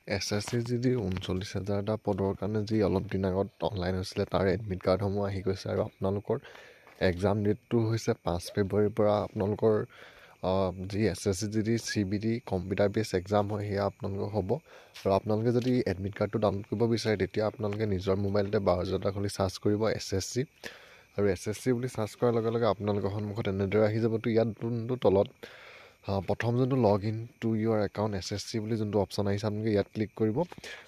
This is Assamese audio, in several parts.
SSC যদি 39,000টা পদৰ কাৰণে যি অলপ দিন আগত অনলাইন হৈছিলে তাৰ এডমিট কাৰ্ডসমূহ আহি গৈছে আৰু আপোনালোকৰ এক্সাম ডেটটো হৈছে 5 ফেব্ৰুৱাৰীৰ পৰা আপোনালোকৰ যি SSC যদি CBT কম্পিউটাৰ বেছ এক্সাম হয় সেয়া আপোনালোকৰ হ'ব আৰু আপোনালোকে যদি এডমিট কাৰ্ডটো ডাউনলোড কৰিব বিচাৰে তেতিয়া আপোনালোকে নিজৰ মোবাইলতে ব্ৰাউজাৰটা খুলি চাৰ্চ কৰিব SSC আৰু SSC বুলি চাৰ্চ কৰাৰ লগে লগে আপোনালোকৰ সন্মুখত এনেদৰে আহি যাব। তো ইয়াত যোনটো তলত প্ৰথম যোনটো log in to your account SSC বুলি যোনটো অপশ্যন আহিছে আপোনালোকে ইয়াত ক্লিক কৰিব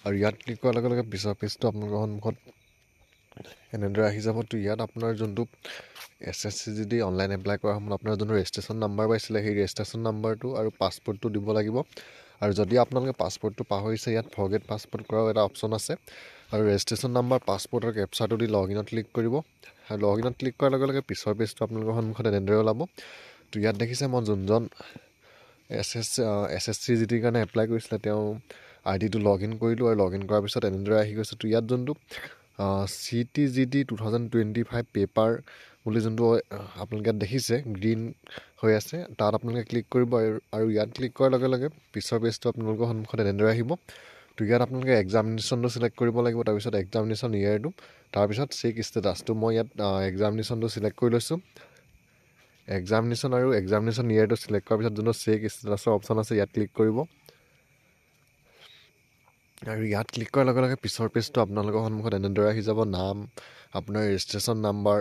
আৰু ইয়াত ক্লিক কৰাৰ লগে লগে পিছৰ পেজটো আপোনালোকৰ সন্মুখত এনেদৰে আহি যাব। তো ইয়াত আপোনাৰ যোনটো SSC যদি অনলাইন এপ্লাই কৰা সময়ত আপোনাৰ যোনটো ৰেজিষ্ট্ৰেশ্যন নাম্বাৰ পাইছিলে সেই ৰেজিষ্ট্ৰেশ্যন নাম্বাৰটো আৰু পাছপৰ্টটো দিব লাগিব আৰু যদি আপোনালোকে পাছপৰ্টটো পাহৰিছে ইয়াত ফৰগেট পাছপৰ্ট কৰাও এটা অপশ্যন আছে আৰু ৰেজিষ্ট্ৰেশ্যন নাম্বাৰ পাছপৰ্ট আৰু কেপচাৰটো দি লগ ইনত ক্লিক কৰিব আৰু লগ ইনত ক্লিক কৰাৰ লগে লগে পিছৰ পেজটো আপোনালোকৰ সন্মুখত এনেদৰে ওলাব। তো ইয়াত দেখিছে মই যোনজন SSC জিটিৰ কাৰণে এপ্লাই কৰিছিলে তেওঁ আইডিটো লগ ইন কৰিলোঁ আৰু লগ ইন কৰাৰ পিছত এনেদৰে আহি গৈছে। তো ইয়াত যোনটো CTGD 2025 পেপাৰ বুলি যোনটো আপোনালোকে ইয়াত দেখিছে গ্ৰীণ হৈ আছে তাত আপোনালোকে ক্লিক কৰিব আৰু ইয়াত ক্লিক কৰাৰ লগে লগে পিছৰ পেজটো আপোনালোকৰ সন্মুখত এনেদৰে আহিব। তো ইয়াত আপোনালোকে এক্সামিনেশ্যনটো চিলেক্ট কৰিব লাগিব, তাৰপিছত এক্সামিনেশ্যন ইয়েৰটো, তাৰপিছত চেক ষ্টেটাছটো মই ইয়াত এক্সামিনেশ্যনটো চিলেক্ট কৰি লৈছোঁ। এক্সামিনেশ্যন আৰু এক্সামিনেশ্যন ইয়েৰটো চিলেক্ট কৰাৰ পিছত যোনটো চেক ষ্টেটাছৰ অপশ্যন আছে ইয়াত ক্লিক কৰিব আৰু ইয়াত ক্লিক কৰাৰ লগে লগে পিছৰ পেজটো আপোনালোকৰ সন্মুখত এনেদৰে আহি যাব। নাম, আপোনাৰ ৰেজিষ্ট্ৰেশ্যন নাম্বাৰ,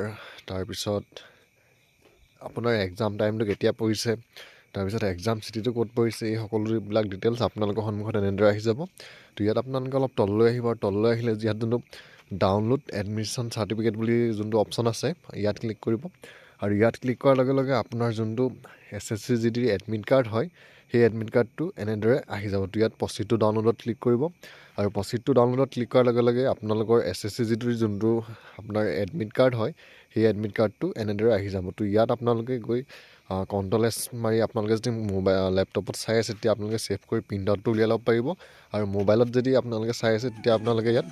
তাৰপিছত আপোনাৰ এক্সাম টাইমটো কেতিয়া পৰিছে, তাৰপিছত এক্সাম চিটিটো ক'ত পৰিছে, এই সকলোবিলাক ডিটেইলছ আপোনালোকৰ সন্মুখত এনেদৰে আহি যাব। তো ইয়াত আপোনালোকে অলপ তললৈ আহিব আৰু তললৈ আহিলে ইয়াত যোনটো ডাউনলোড এডমিশ্যন চাৰ্টিফিকেট বুলি যোনটো অপশ্যন আছে ইয়াত ক্লিক কৰিব আৰু ইয়াত ক্লিক কৰাৰ লগে লগে আপোনাৰ যোনটো SSC জিটিৰ এডমিট কাৰ্ড হয় সেই এডমিট কাৰ্ডটো এনেদৰে আহি যাব। তো ইয়াত প্ৰচিডটো ডাউনলোডত ক্লিক কৰিব আৰু প্ৰচিডটো ডাউনলোডত ক্লিক কৰাৰ লগে লগে আপোনালোকৰ SSC জিটিৰ যোনটো আপোনাৰ এডমিট কাৰ্ড হয় সেই এডমিট কাৰ্ডটো এনেদৰে আহি যাব। তো ইয়াত আপোনালোকে গৈ কণ্ট্ৰল S মাৰি আপোনালোকে যদি লেপটপত চাই আছে তেতিয়া আপোনালোকে ছেভ কৰি প্ৰিণ্ট আউটটো উলিয়াই ল'ব পাৰিব আৰু মোবাইলত যদি আপোনালোকে চাই আছে তেতিয়া আপোনালোকে ইয়াত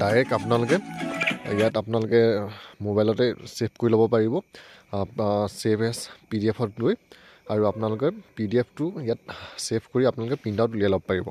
ডাইৰেক্ট আপোনালোকে মোবাইলতে ছেভ কৰি ল'ব পাৰিব ছেভ এছ PDF লৈ আৰু আপোনালোকে PDFটো ইয়াত ছেভ কৰি আপোনালোকে প্ৰিণ্ট আউট উলিয়াই ল'ব পাৰিব।